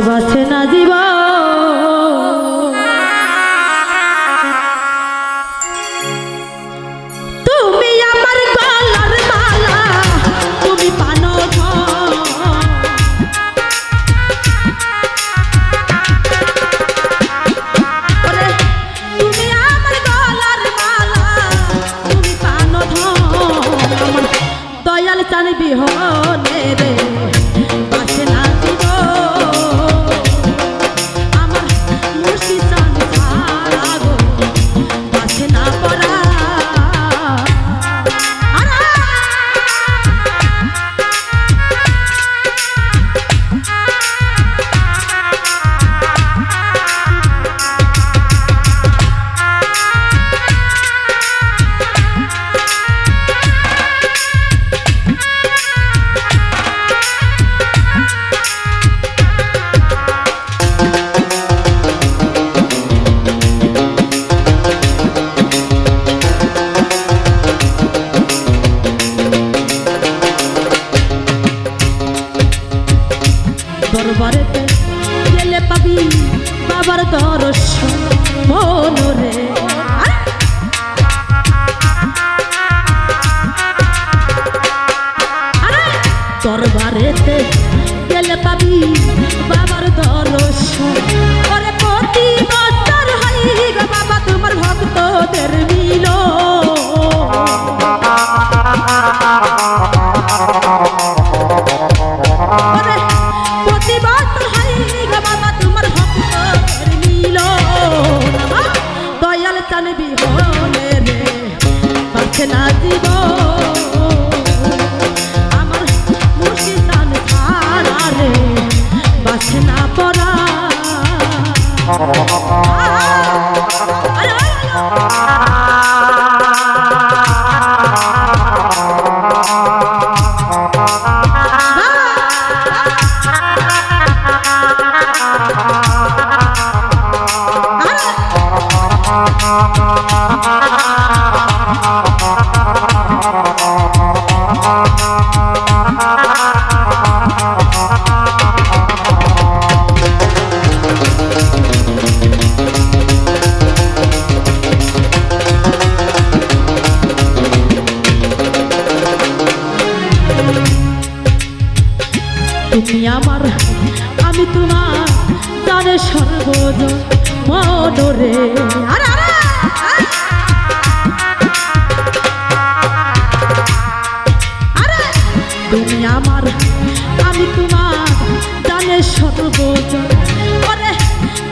বাসে না জীবন তুমি আমার গলার মালা তুমি পানো তুমি আমার গলার মালা তুমি পানো আমার দয়াল চান বিহনে রে বাসে না দরবারেতে গেলে পাবি বাবার দর্শন মনরে দরবারেতে গেলে পাবি বাবার দর্শন ওরে প্রতি বছর হয় গো বাবা তোমার ভক্তদের মিল না দিব আমার মুর্শিদান ছাড়া রে বাসে না পড়া তুমি আমার আমি তোমার জানে সর্বজন মনরে তুমি আমার আমি তোমার জানে সর্বজন ওরে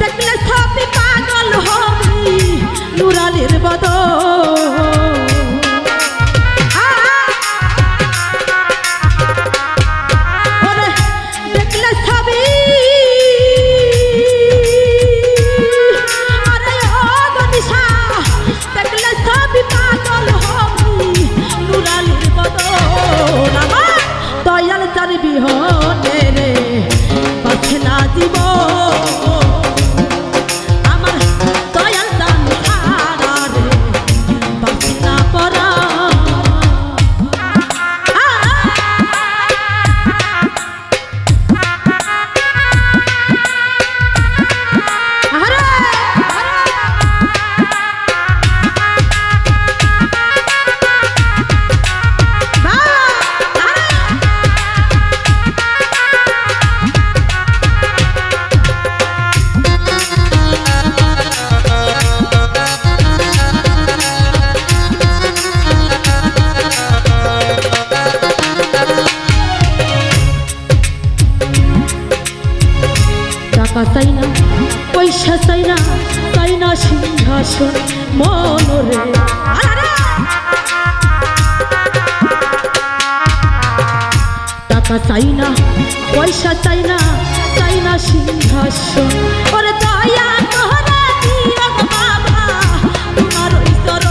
দেখলে সবই পাগল হবি নুরালির বদল বিহনে রে বাসে না দিব আমার দয়াল দান ছাড়া রে বাসে না পড়া চাই না পয়সা চাই না সিংহাসন মনরে টাকা চাই না পয়সা চাই না সিংহাসন ওরে দয়া তোরা দিও বাবা তোমার ঈশ্বর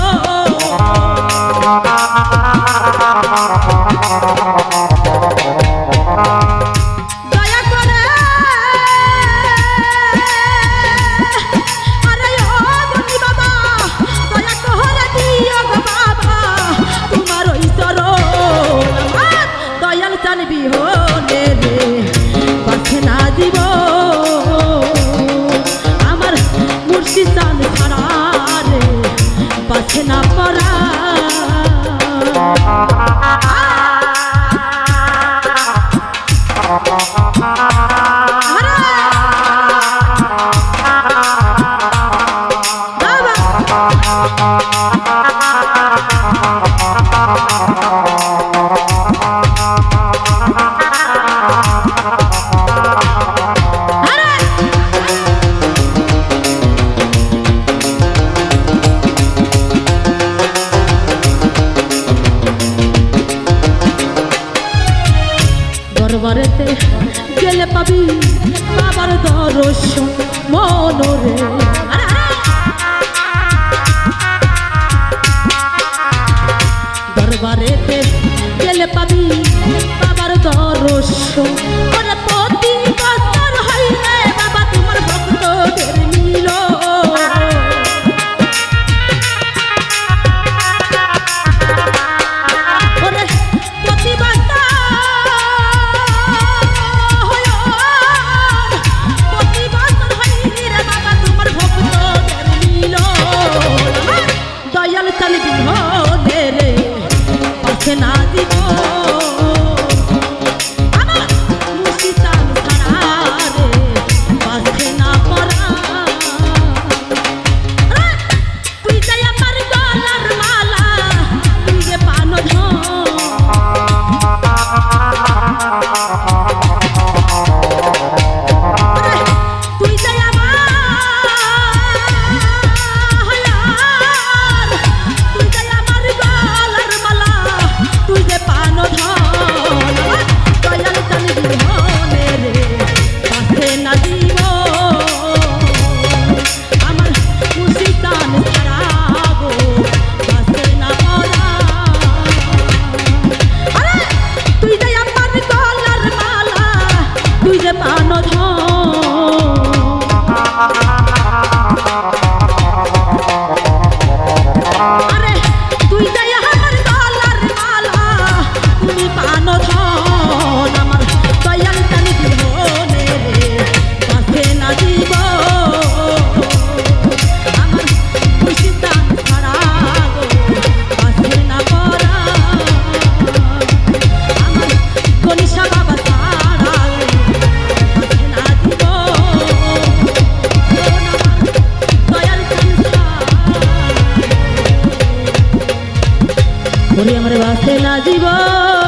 বিহনে রে বাসে না দিব পাবি বাবার দর্শন মনরে। দরবারেতে গেলে পাবি বাবার দর্শন। ওরে প্রতি বছর হয় রে বাবা তোমার ভক্তদের মিলন। ওরে প্রতি বছর হয় রে বাবা তোমার ভক্তদের মিলন। দয়াল চাল বিহনে রে পাশে না দিব আমার মুশি চাল ছাড়া রে পাশে না পড়া। তুই যাই আমার গলার মালা তুই যে পান ধন। তুই যাই আমার তুই যাই আমার গলার মালা তুই যে পান ধন। দয়াল চাল বিহনে রে পাশে না দিব আমার খুশি চান ছাড়াবো পাশে না পড়া। আরে তুই যে আমার গলার মালা তুই যে পান ধন। আরে তুই যাই আমার গলার মালা তুমি পান ধন। আমার দয়াল চাল বিহনে রে পাশে না দিব আমার খুশি চান ছাড়াবো পাশে না পড়া। আমার গনিশা বাবা ছাড়াবো পাশে না দিব দয়াল চাল ওরে আমার বাসে না জীবন।